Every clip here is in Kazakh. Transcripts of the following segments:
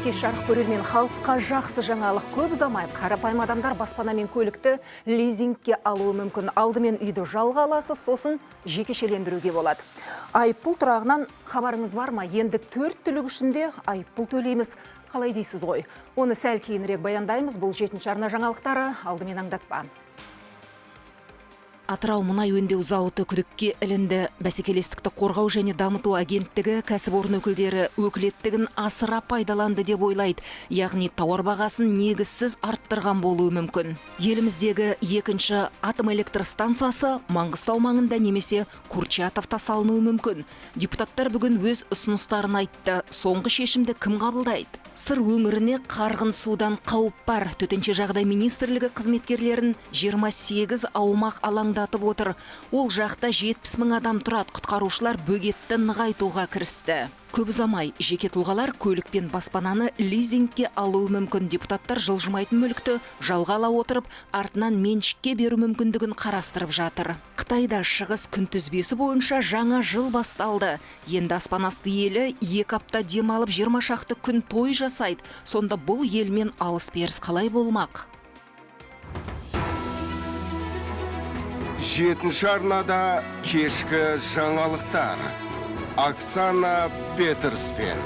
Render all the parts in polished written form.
кеш жарық көрермен, халыққа жақсы жаңалық. Көп ұзамай қарапайым адамдар баспана мен көлікті лизингке алуы мүмкін. Алдымен үйді жалға аласыз, сосын жекешелендіруге болады. Айыппұл тұрағынан хабарыңыз бар ма? Енді 4 түлік ішінде айыппұл төлейміз. Қалай дейсіз ғой? Оны сәл кейінірек баяндаймыз. Бұл 7-ші арна жаңалықтары, алдымен аңдатпа. Атырау мұнай өңдеу зауыты күдікке ілінді. Бәсекелестікті қорғау және дамыту агенттігі кәсіпорын өкілдері өкілеттігін асыра пайдаланды деп ойлайды. Яғни тауар бағасын негізсіз арттырған болуы мүмкін. Еліміздегі екінші атом электр станциясы Маңғыстау маңында немесе Курчатовта салынуы мүмкін. Депутаттар бүгін өз ұсыныстарын айтты. Соңғы шешімді кім қабылдайды? Сыр өңіріне қарғын судан қауіп бар. Төтенше жағдай министрлігі қызметкерлерін 28 аумақ алаңдатып отыр. Ол жақта 70 мың адам тұрады. Құтқарушылар бөгетті нығайтуға кірісті. Көп ұзамай жеке тұлғалар көлік пен баспананы лизингке алуы мүмкін. Депутаттар жылжымайтын мүлікті жалға ала отырып, артынан меншікке беру мүмкіндігін қарастырып жатыр. Қытайда шығыс күнтізбесі бойынша жаңа жыл басталды. Енді аспан асты елі 2 апта демалып 20 шақты күн той жасайды. Сонда бұл елмен алыс-беріс қалай болмақ? 7-ші арнада кешкі жаңалықтар. Оксана Петерспен.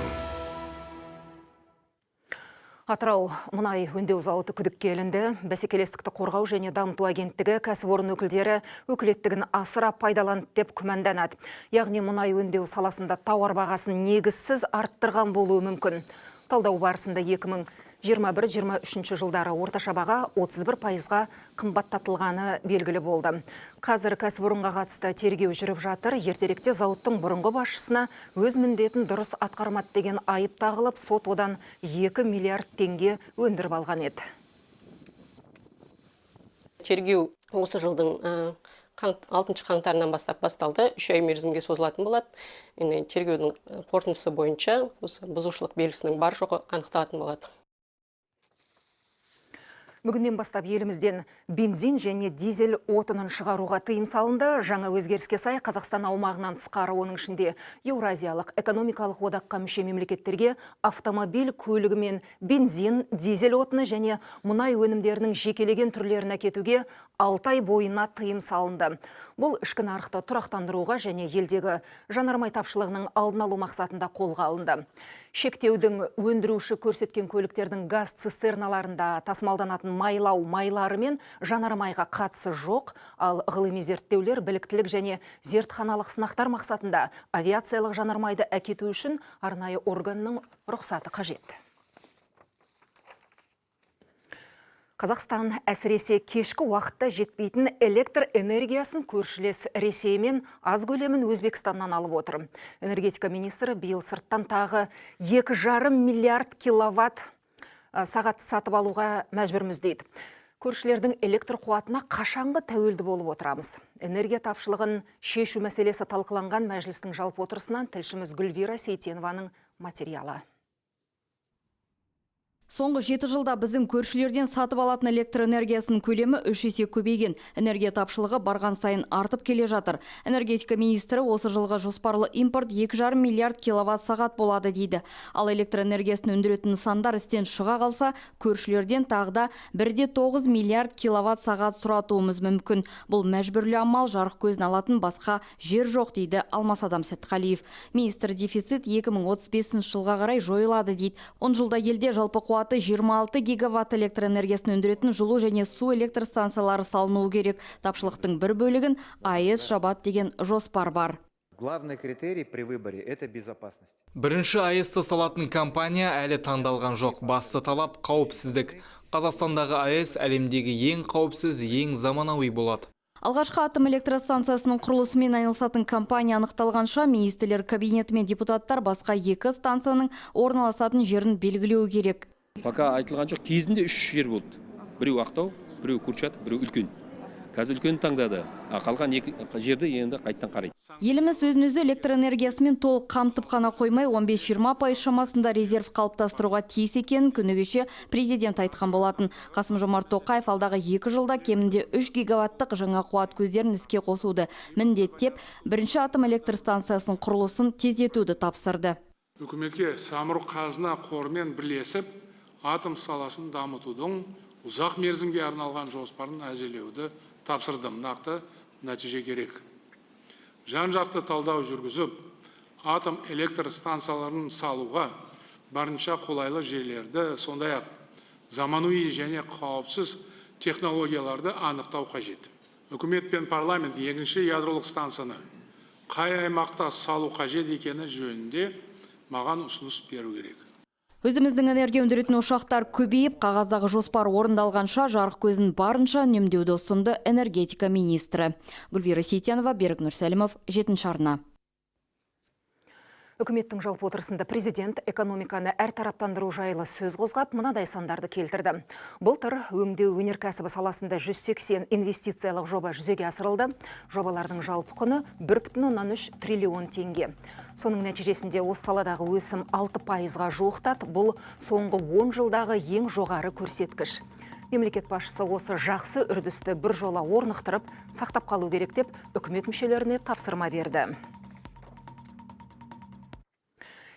Атырау мұнай өңдеу зауыты күдікке ілінді. Бәсекелестікті қорғау және дамыту агенттігі кәсіпорын өкілдері өкілеттігін асыра пайдаланды деп күмәнданады. Яғни мұнай өңдеу саласында тауар бағасын негізсіз арттырған болуы мүмкін. Талдау барысында 2021-2023 жылдары орташа баға 31%-ға қымбаттатылғаны белгілі болды. Қазір кәсіпорынға қатысты тергеу жүріп жатыр. Ертеректе зауыттың бұрынғы басшысына өз міндетін дұрыс атқармады деген айып тағылып, сот одан 2 миллиард теңге өндіріп алған еді. Тергеу осы жылдың 6 қаңтарынан бастап басталды. 3 ай мерзімге созылатын болады. Тергеудің қорытындысы бойынша бұзушылық белгісінің бар жоғы анықталатын болады. Бүгіннен бастап елімізден бензин және дизель отынын шығаруға тыйым салынды. Жаңа өзгеріске сай Қазақстан аумағынан тысқары, оның ішінде Еуразиялық экономикалық одаққа мүше мемлекеттерге автомобиль көлігі мен бензин, дизель отыны және мұнай өнімдерінің жекелеген түрлерін әкетуге 6 ай бойына тыйым салынды. Бұл ішкі нарықты тұрақтандыруға және елдегі жанармай тапшылығының алдын алу мақсатында қолға алынды. Шектеудің өндіруші көрсеткен көліктердің газ цистерналарында тасымалданатын майлары мен жанармайға қатысы жоқ, ал ғылыми зерттеулер, біліктілік және зертханалық сынақтар мақсатында авиациялық жанармайды әкету үшін арнайы органның рұқсаты қажет. Қазақстан әсіресе кешкі уақытта жетпейтін электр энергиясын көршілес Ресей мен аз көлемін Өзбекстаннан алып отыр. Энергетика министрі биыл сырттан тағы 2,5 миллиард киловатт сағат сатып алуға мәжбүрміз дейді. Көршілердің электр қуатына қашанғы тәуелді болып отырамыз. Энергия тапшылығын шешу мәселесі талқыланған мәжілістің жалпы отырысынан тілшіміз Гүлвира Сейтенованың материалы. Соңғы 7 жылда біздің көршілерден сатып алатын электр энергиясының көлемі 3 есе көбейген. Энергия тапшылығы барған сайын артып келе жатыр. Энергетика министрі осы жылға жоспарлы импорт 2,5 миллиард киловатт сағат болады дейді. Ал электр энергиясын өндіретін нысандар істен шыға қалса, көршілерден тағда 1,9 миллиард киловатт сағат сұратуымыз мүмкін. Бұл мәжбүрлі амал, жарық көзін алатын басқа жер жоқ дейді Алмасадам Сәтқалиев. Министр дефицит 2035 жылға қарай жойылады дейді. 10 жылда елде жалпы қуат 26 гигаватт электр энергиясын өндіретін жылу және су электр станциялары салынуы керек. Тапшылықтың бір бөлігін АЭС жабады деген жоспар бар. Главный критерий при выборе – это безопасность. Бірінші АЭС-ті салатын компания әлі таңдалған жоқ. Басты талап қауіпсіздік. Қазақстандағы АЭС әлемдегі ең қауіпсіз, ең заманауи болады. Алғашқы атом электростанциясының құрылысымен айналысатын компания анықталғанша, министрлер кабинеті мен депутаттар басқа 2 станцияның орналасатын жерін белгілеу керек. Пока айтылған жоқ, кезінде 3 жер болды. Біреу Ақтау, біреу Курчатов, біреу Үлкен. Қазір Үлкен таңдады. Қалған 2 жерді енді қайттан қарайды. Еліміз өзін-өзі электр энергиясымен толық қамтып қана қоймай, 15-20% шамасында резерв қалыптастыруға тиіс екенін күні кеше президент айтқан болатын. Қасым-Жомарт Тоқаев алдағы 2 жылда кемінде 3 гигаваттық жаңа қуат көздерін іске қосуды міндеттеп, бірінші атом электр станциясының құрылысын тездетуді тапсырды. Үкіметке самұрық қазына қорымен бірлесіп, атом саласын дамытудың ұзақ мерзімге арналған жоспарын әзірлеуді тапсырдым. Нақты нәтиже керек. Жан-жақты талдау жүргізіп, атом электр станцияларын салуға барынша қолайлы жерлерді, сондай-ақ заманауи және қауіпсіз технологияларды анықтау қажет. Үкімет пен парламент екінші ядролық станцияны қай аймақта салу қажет екені жөнінде маған ұсыныс беру керек. Өзіміздің энергия өндіретін ошақтар көбейіп, қағаздағы жоспар орындалғанша жарық көзін барынша үнемдеуді ұсынды энергетика министрі. Гүлвира Сейтенова, Берік Нұрсәлімов, 7-ші арна. Үкіметтің жалпы отырысында президент экономиканы әртараптандыру жайлы сөз қозғап, мынадай сандарды келтірді. Былтыр өңдеу өнеркәсібі саласында 180 инвестициялық жоба жүзеге асырылды. Жобалардың жалпы құны 1,3 триллион теңге. Соның нәтижесінде осы саладағы өсім 6%-ға жуықтады. Бұл соңғы 10 жылдағы ең жоғары көрсеткіш. Мемлекет басшысы осы жақсы үрдісті бір жола орнықтырып, сақтап қалу керек деп үкімет мүшелеріне тапсырма берді.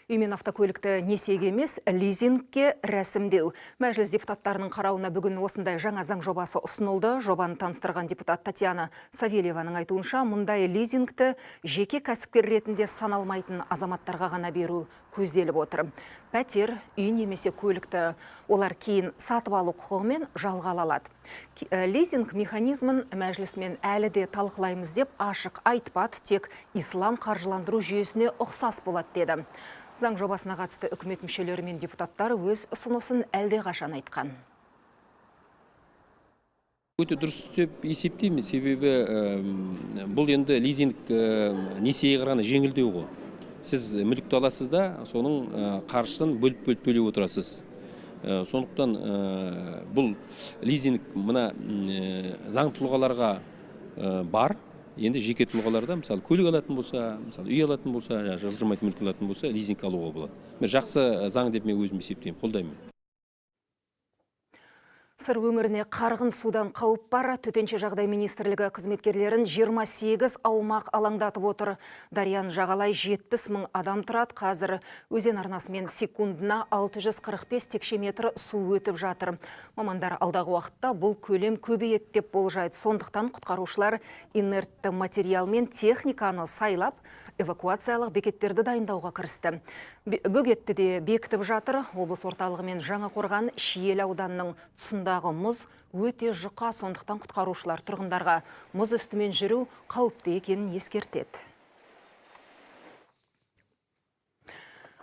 Үй мен автокөлікті несиеге емес, лизингке рәсімдеу. Мәжіліс депутаттарының қарауына бүгін осындай жаңа заң жобасы ұсынылды. Жобаны таныстырған депутат Татьяна Савельеваның айтуынша, мұндай лизингті жеке кәсіпкер ретінде саналмайтын азаматтарға ғана беру көзделіп отыр. Пәтер, үй немесе көлікті олар кейін сатып алу құқығымен жалға ала алады. Лизинг механизмін мәжілісмен әлі де талқылаймыз деп ашық айтпады, тек ислам қаржыландыру жүйесіне ұқсас болады деді. Заң жобасына қатысты үкімет мүшелері мен депутаттар өз ұсынысын әлде қашан айтқан. Өте дұрыс деп есептеймін, себебі бұл енді лизинг несиеге қарағанда жеңілдеу ғой. Сіз мүлікті аласыз да, соның қаржысын бөліп төлеп отырасыз. Сондықтан бұл лизинг мына заң тұлғаларға бар. Енді жеке тұлғаларда, мысалы, көлік алатын болса, мысалы, үй алатын болса, жылжымайтын мүлік алатын болса, лизинг алуға болады. Жақсы заң деп мен өзім есептеймін, қолдаймын. Сыр өңіріне қарғын судан қауіп бар. Төтенше жағдай министрлігі қызметкерлерін 28 аумақ алаңдатып отыр. Дарияны жағалай 70 мың адам тұрады. Қазір өзен арнасымен секундына 645 текше метр су өтіп жатыр. Мамандар алдағы уақытта бұл көлем көбейеді деп болжайды. Сондықтан құтқарушылар инертті материал мен техниканы сайлап, эвакуациялық бекеттерді дайындауға кірісті. Бөгетті де бекітіп жатыр. Облыс орталығы мен Жаңақорған Шиел ауданының тұсындағы мұз өте жұқа, сондықтан құтқарушылар тұрғындарға мұз үстімен жүру қауіпті екенін ескертеді.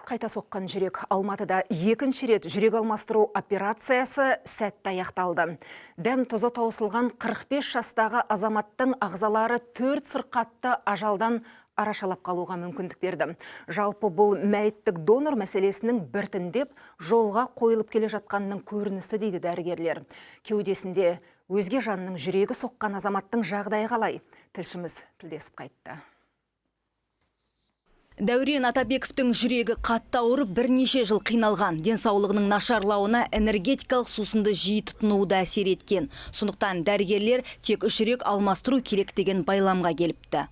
Қайта соққан жүрек. Алматыда екінші рет жүрек алмастыру операциясы сәтті аяқталды. Дәм тұзы таусылған 45 жастағы азаматтың ағзалары 4 сырқатты ажалдан арашалап қалуға мүмкіндік берді. Жалпы бұл мәйіттік донор мәселесінің біртіндеп жолға қойылып келе жатқанның көрінісі дейді дәрігерлер. Кеудесінде өзге жанның жүрегі соққан азаматтың жағдайы қалай? Тілшіміз тілдесіп қайтты. Дәурен Атабековтың жүрегі қатты ауырып бірнеше жыл қиналған. Денсаулығының нашарлауына энергетикалық сусынды жиі тұтынуы да әсер еткен. Сондықтан дәрігерлер тек жүрек алмастыру керек деген байламға келіпті.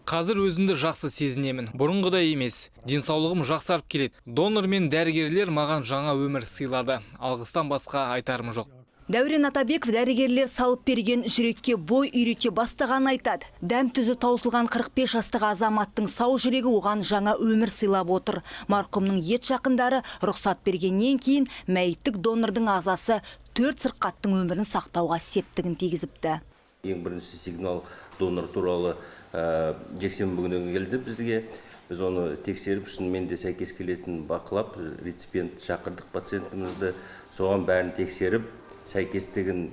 Қазір өзімді жақсы сезінемін. Бұрынғыдай емес. Денсаулығым жақсарып келеді. Донор мен дәрігерлер маған жаңа өмір сыйлады. Алғыстан басқа айтарым жоқ. Дәурен Атабеков дәрігерлер салып берген жүрекке бой үйрете бастаған айтады. Дәм тұзы таусылған 45 жастағы азаматтың сау жүрегі оған жаңа өмір сыйлап отыр. Марқұмның ет жақындары рұқсат бергеннен кейін мәйіттік донордың ағзасы 4 сырқаттың өмірін сақтауға септігін тигізіпті. Ең бірінші сигнал донор туралы жексенбі күні келді бізге. Біз оны тексеріп, шынымен де сәйкес келетін бақылап, реципиент шақырдық пациентімізді, соған бәрін тексеріп, сәйкестігін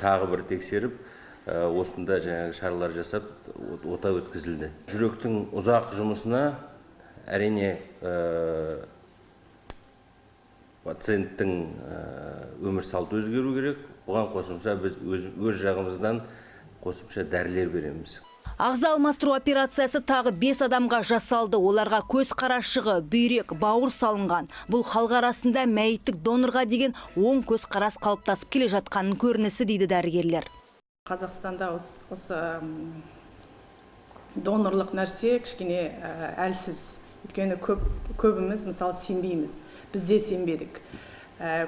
тағы бір тексеріп, осында жаңағы шаралар жасап, ота өткізілді. Жүректің ұзақ жұмысына әрине пациенттің өмір салты өзгеру керек. Оған қосымша біз өз жағымыздан қосымша дәрілер береміз. Ағза алмастыру операциясы тағы 5 адамға жасалды. Оларға көз қарашығы, бүйрек, бауыр салынған. Бұл халық арасында мәйіттік донорға деген оң көз қарас қалыптасып келе жатқанын көрінісі дейді дәрігерлер. Қазақстанда осы донорлық нәрсе кішкене әлсіз. Өйткені көбіміз мысалы сенбейміз. Біз де сенбедік.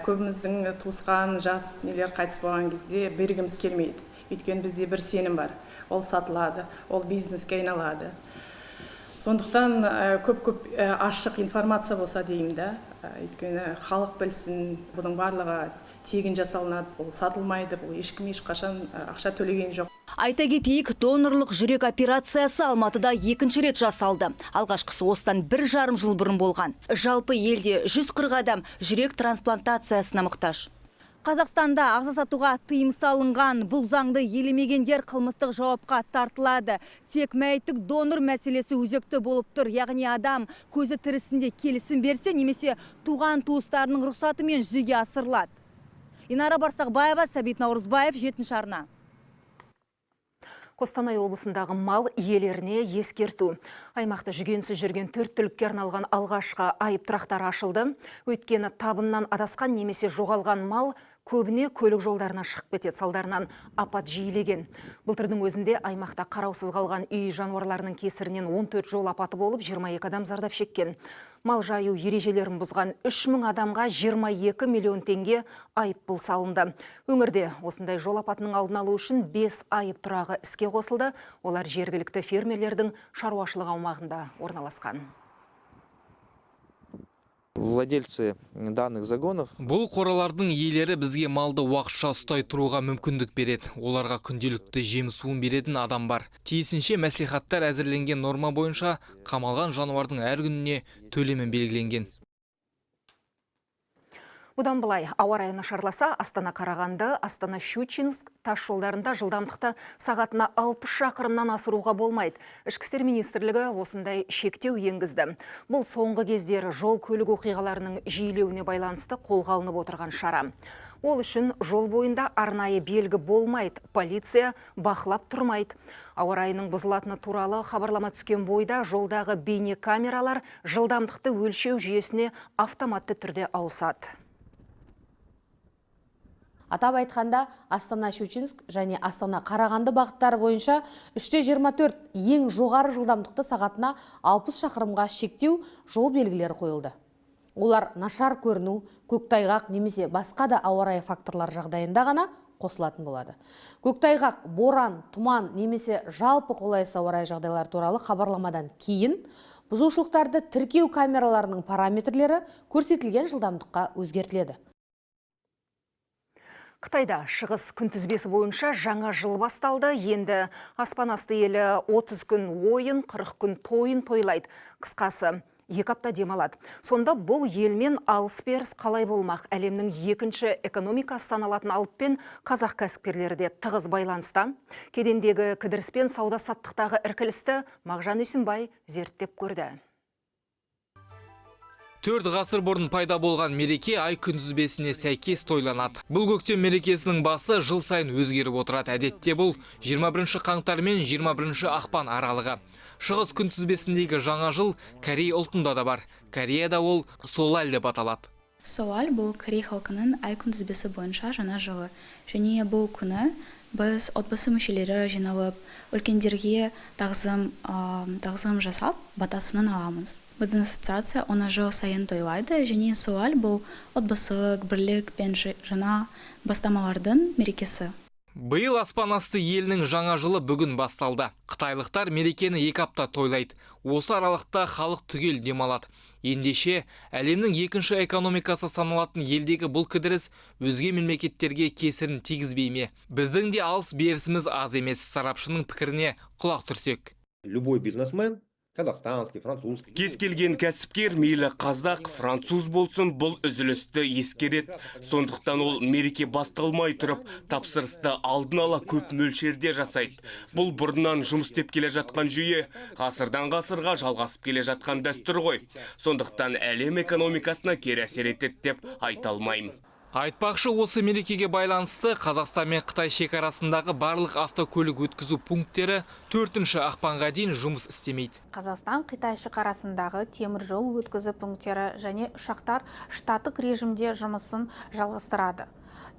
Көбіміздің туысқан жас нелер қайтыс болған кезде бергіміз келмейді. Өйткені бізде бір сенім бар. Ол сатылады, ол бизнеске айналады. Сондықтан көп ашық информация болса деймін да. Өйткені халық білсін, бұның барлығы тегін жасалынады, бұл сатылмайды, бұл ешкім ешқашан ақша төлеген жоқ. Айта кетейік, донорлық жүрек операциясы Алматыда екінші рет жасалды. Алғашқысы осыдан 1,5 жыл бұрын болған. Жалпы елде 140 адам жүрек трансплантациясына мұқтаж. Қазақстанда ағза сатуға тыйым салынған, бұл заңды елемегендер қылмыстық жауапқа тартылады. Тек мәйіттік донор мәселесі өзекті болып тұр. Яғни адам көзі тірісінде келісім берсе, немесе туған туыстарының рұқсатымен жүзеге асырылады. Инара Барсақбаева, Сәбит Наурызбаев, 7-ші арна. Қостанай облысындағы мал иелеріне ескерту. Аймақта жүгенсіз жүрген 4 түлікке арналған алғашқы айып тұрақтары ашылды. Өйткені табыннан адасқан немесе жоғалған мал көбіне көлік жолдарына шығып кетеді, салдарынан апат жиілеген. Былтырдың өзінде аймақта қараусыз қалған үй жануарларының кесірінен 14 жол апаты болып, 22 адам зардап шеккен. Мал жаю ережелерін бұзған 3000 адамға 22 миллион теңге айыппұл салынды. Өңірде осындай жол апатының алдын алу үшін 5 айып тұрағы іске қосылды. Олар жергілікті фермерлердің шаруашылық аумағында орналасқан. Владельцы данных загонов. Бұл қоралардың иелері бізге малды уақытша ұстай тұруға мүмкіндік береді. Оларға күнделікті жем суын беретін адам бар. Тиісінше мәслихаттар әзірленген норма бойынша қамалған жануардың әр күніне төлемі белгіленген. Бұдан былай, ауа райы нашарласа, Астана-Қарағанды, Астана-Щучинск тас жолдарында жылдамдықты сағатына 60 шақырымнан асыруға болмайды. Ішкі істер министрлігі осындай шектеу енгізді. Бұл соңғы кездері жол көлік оқиғаларының жиілеуіне байланысты қолға алынып отырған шара. Ол үшін жол бойында арнайы белгі болмайды, полиция бақылап тұрмайды. Ауа райының бұзылатыны туралы хабарлама түскен бойда жолдағы бейне камералар жылдамдықты өлшеу жүйесіне автоматты түрде ауысады. Атап айтқанда, Астана-Щучинск және Астана-Қарағанды бағыттары бойынша 3-24 ең жоғары жылдамдықты сағатына 60 шақырымға шектеу жол белгілері қойылды. Олар нашар көріну, көктайғақ немесе басқа да ауа райы факторлар жағдайында ғана қосылатын болады. Көктайғақ, боран, тұман немесе жалпы қолайсыз ауа райы жағдайлар туралы хабарламадан кейін бұзушылықтарды тіркеу камераларының параметрлері көрсетілген жылдамдыққа өзгертіледі. Қытайда шығыс күнтізбесі бойынша жаңа жыл басталды. Енді аспан асты елі 30 күн ойын, 40 күн тойын тойлайды. Қысқасы, 2 апта демалады. Сонда бұл елмен алыс-беріс қалай болмақ? Әлемнің екінші экономикасы саналатын алыппен қазақ кәсіпкерлері де тығыз байланыста. Кедендегі кідіріспен сауда-саттықтағы іркілісті Мағжан Үйсінбай зерттеп көрді. 4 ғасыр бұрын пайда болған мереке ай күнтізбесіне сәйкес тойланады. Бұл көктем мерекесінің басы жыл сайын өзгеріп отырады. Әдетте бұл 21 қаңтар мен 21 ақпан аралығы. Шығыс күнтізбесіндегі жаңа жыл Корей ұлтында да бар. Кореяда ол Солаль деп аталады. Солаль бұл Корей халқының ай күнтізбесі бойынша жаңа жылы. Және бұл күні біз отбасы мүшелері жиналып, үлкендерге тағзым жасап, батасынан аламыз. Біздің ассоциация оны жыл сайын тойлайды, және Солаль бұл отбасылық бірлік пен жаңа бастамалардың мерекесі. Биыл аспан асты елінің жаңа жылы бүгін басталды. Қытайлықтар мерекені 2 апта тойлайды. Осы аралықта халық түгел демалады. Ендеше, әлемнің екінші экономикасы саналатын елдегі бұл кідіріс өзге мемлекеттерге кесірін тигізбей ме? Біздің де алыс берісіміз аз емес. Сарапшының пікіріне құлақ түрсек. Любой бизнесмен, қазақстанский, французский. Кез келген кәсіпкер мейлі қазақ, француз болсын, бұл үзілісті ескереді. Сондықтан ол мереке басталмай тұрып, тапсырысты алдын ала көп мөлшерде жасайды. Бұл бұрыннан жұмыс істеп келе жатқан жүйе, ғасырдан ғасырға жалғасып келе жатқан дәстүр ғой. Сондықтан әлем экономикасына кері әсер етеді деп айта алмаймын. Айтпақшы, осы мерекеге байланысты Қазақстан мен Қытай шекарасындағы барлық автокөлік өткізу пункттері 4 ақпанға дейін жұмыс істемейді. Қазақстан Қытай шекарасындағы темір жол өткізу пункттері және ұшақтар штаттық режимде жұмысын жалғастырады.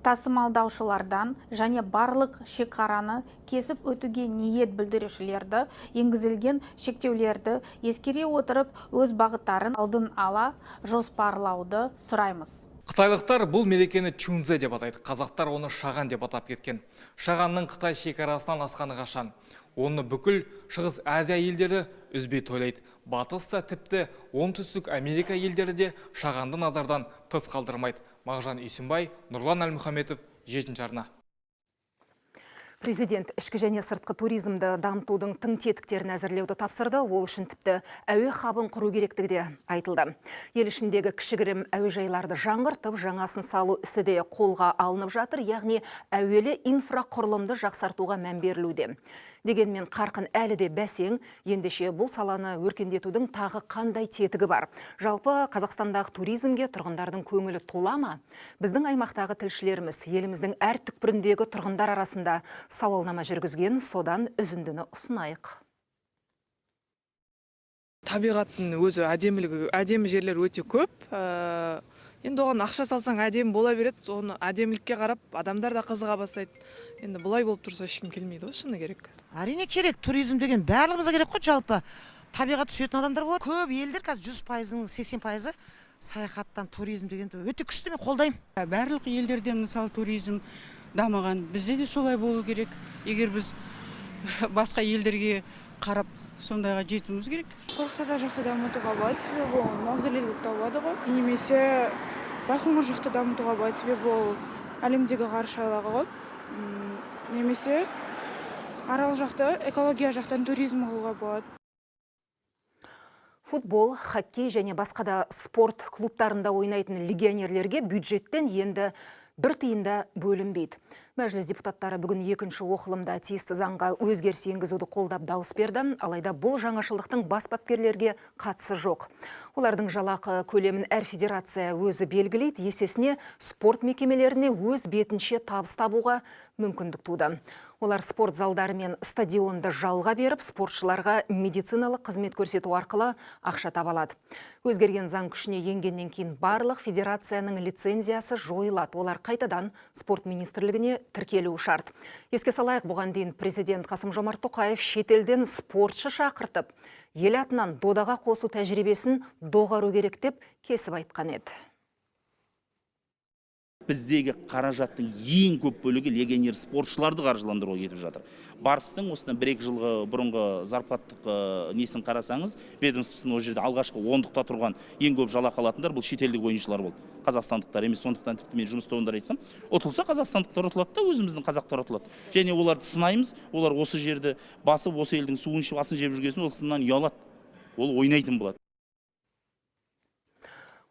тасымалдаушылардан және барлық шекараны кесіп өтуге ниет білдірушілерді енгізілген шектеулерді ескере отырып өз бағыттарын алдын ала жоспарлауды сұраймыз. Қытайлықтар бұл мерекені Чунзе деп атайды. Қазақтар оны Шаған деп атап кеткен. Шағанның Қытай шекарасынан асқаны қашан. Оны бүкіл Шығыс Азия елдері үзбей тойлайды. Батыста тіпті оңтүстік Америка елдері де Шағанды назардан тыс қалдырмайды. Мағжан Үйсінбай, Нұрлан Әлмұхаметов, 7-ші арна. Президент ішкі және сыртқы туризмді дамытудың тың тетіктерін әзірлеуді тапсырды. Ол үшін тіпті әуе хабын құру керектігі де айтылды. Ел ішіндегі кішігірім әуежайларды жаңғыртып, жаңасын салу ісі де қолға алынып жатыр, яғни әуелі инфрақұрылымды жақсартуға мән берілуде. Дегенмен қарқын әлі де бәсең, ендеше бұл саланы өркендетудің тағы қандай тетігі бар? Жалпы Қазақстандағы туризмге тұрғындардың көңілі тола ма? Біздің аймақтағы тілшілеріміз еліміздің әр түкпіріндегі тұрғындар арасында сауалнама жүргізген, содан үзіндіні ұсынайық. Табиғаттың өзі әдемі жерлер өте көп. Енді оған ақша салсаң әдемі бола береді, оны әдемілікке қарап адамдар да қызыға бастайды. Енді бұлай болып тұрса ешкім келмейді, шыны керек. Әрине керек, туризм деген барлығымызға керек қой, жалпы. Табиғат сүйетін адамдар болады. Көп елдер қазір 100%-ның 80%-ы саяхаттан туризм деген өте күшті, мен қолдаймын. Барлық елдерден мысалы туризм дамыған, бізде де солай болу керек. Егер біз басқа елдерге қарап сондайға жетуіміз керек. Қорықтарда жақты дамытуға болады, себебі ол мавзолей болып табылады ғой. Немесе Байқоңыр жақты дамытуға болады, себебі ол әлемдегі ғарыш айлағы ғой. Немесе Арал жақты, экология жақтан туризм қылуға болады. Футбол, хоккей және басқа да спорт клубтарында ойнайтын легионерлерге бюджеттен енді бір тиында бөлінбейді. Мәжіліс депутаттары бүгін екінші оқылымда тиісті заңға өзгеріс енгізуді қолдап дауыс берді, алайда бұл жаңашылдықтың бас бапкерлерге қатысы жоқ. Олардың жалақы көлемін әр федерация өзі белгілейді, есесіне спорт мекемелеріне өз бетінше табыс табуға мүмкіндік туды. Олар спорт залдары мен стадионды жалға беріп, спортшыларға медициналық қызмет көрсету арқылы ақша таба алады. Өзгерген заң күшіне енгеннен кейін барлық федерацияның лицензиясы жойылады. Олар қайтадан спорт министрлігіне тіркелуі шарт. Еске салайық, бұған дейін президент Қасым-Жомарт Тоқаев шетелден спортшы шақыртып, ел атынан додаға қосу тәжірибесін доғару керек деп кесіп айтқан еді. Біздегі қаражаттың ең көп бөлігі легионер спортшыларды қаржыландыруға кетіп жатыр. Барыстың осыдан 1-2 жылғы бұрынғы зарплаттық несін қарасаңыз, ведомствосын ол жерде алғашқы 10-дықта тұрған ең көп жалақы алатындар бұл шетелдік ойыншылар болды. Қазақстандықтар емес, сондықтан тіпті мен жұмыс тобында айтқам, ұтылса қазақстандықтар ұтылады да, өзіміздің қазақтар ұтылады. Және оларды сынаймыз, олар осы жерді басып, осы елдің суын ішіп, асын жеп жүргесін, ол сыннан ұялады. Ол ойнайтын болады.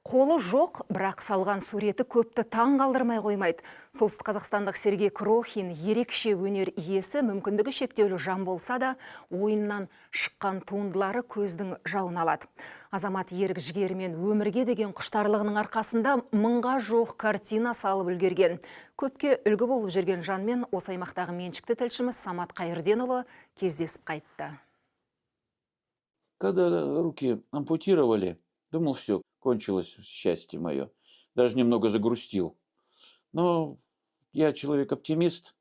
Қолы жоқ, бірақ салған суреті көпті таң қалдырмай қоймайды. Солтүстік қазақстандық Сергей Крохин ерекше өнер иесі, мүмкіндігі шектеулі жан болса да, ойыннан шыққан туындылары көздің жауын алады. Азамат ерік жігерімен өмірге деген құштарлығының арқасында 1000-ға жоқ картина салып үлгерген. Көпке үлгі болып жүрген жанмен осы аймақтағы меншікті тілшіміз Самат Қайырденұлы кездесіп қайтты. Когда руки ампутировали, думал, все, кончилось счастье мое. Даже немного загрустил. Но я человек-оптимист.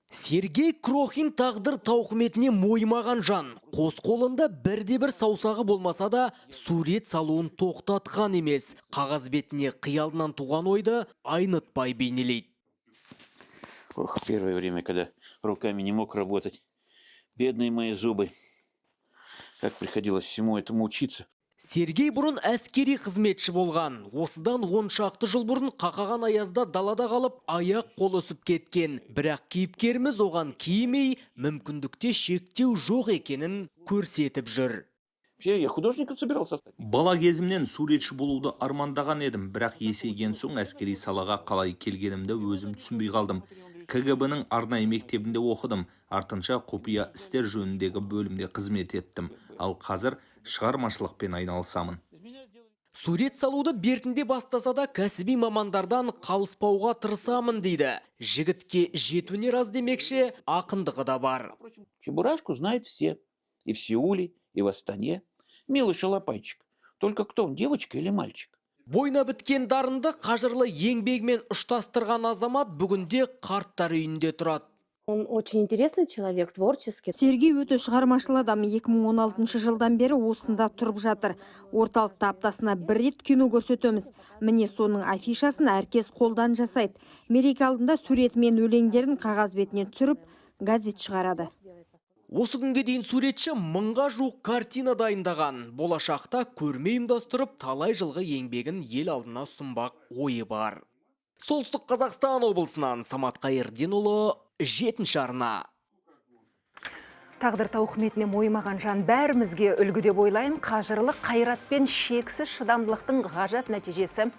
Сергей Крохин тағдыр тауқыметіне мойымаған жан. Қос қолында бірде-бір саусағы болмаса да, сурет салуын тоқтатқан емес. Қағаз бетіне қиялынан туған ойды айнытпай бейнелейді. Ох, первое время, когда руками не мог работать. Бедные мои зубы. Как приходилось всему этому учиться. Сергей бұрын әскери қызметші болған. Осыдан 10 шақты жыл бұрын қақаған аязда далада қалып, аяқ қол өсіп кеткен. Бірақ кейіпкеріміз оған киімей, мүмкіндікте шектеу жоқ екенін көрсетіп жүр. Я художником собирался стать. Бала кезімнен суретші болуды армандаған едім, бірақ есейген соң әскери салаға қалай келгенімді өзім түсінбей қалдым. КГБ-ның арнайы мектебінде оқыдым, артынша құпия істер жөніндегі бөлімде қызмет еттім. Ал қазір шығармашылықпен айналысамын. Сурет салуды бертінде бастаса да кәсіби мамандардан қалыспауға тырысамын дейді. Жігітке жетуіне раз демекші, ақындығы да бар. Чебурашку знают все. И в Сеуле, и в Астане. Милый шалопайчик. Только кто он, девочка или мальчик? Бойна біткен дарынды қажырлы еңбегімен ұштастырған азамат бүгінде қарттар үйінде тұрады. Он очень интересный человек, творческий. Сергей өте шығармашыл адам. 2016 жылдан бері осында тұрып жатыр. Орталықта аптасына бір рет кино көрсетеміз. Міне соның афишасын әркез қолдан жасайды. Мереке алдында суреті мен өлеңдерін қағаз бетіне түсіріп, газет шығарады. Осы күнге дейін суретші 1000-ға жуық картина дайындаған. Болашақта көрме ұйымдастырып, талай жылғы еңбегін ел алдына ұсынбақ ойы бар. Солтүстік Қазақстан облысынан Самат Қайырденұлы, 7-ші арна. Тағдыр тауқыметіне мойымаған жан бәрімізге үлгі деп ойлайым. Қажырлық қайрат пен шексіз шыдамдылықтың ғажап нәтижесі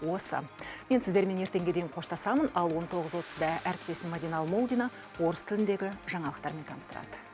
осы. Мен сіздермен ертеңге дейін қоштасамын, ал 19:30-да әріптесім Мадина Алмолдина орыс тіліндегі жаңалықтармен таныстырады.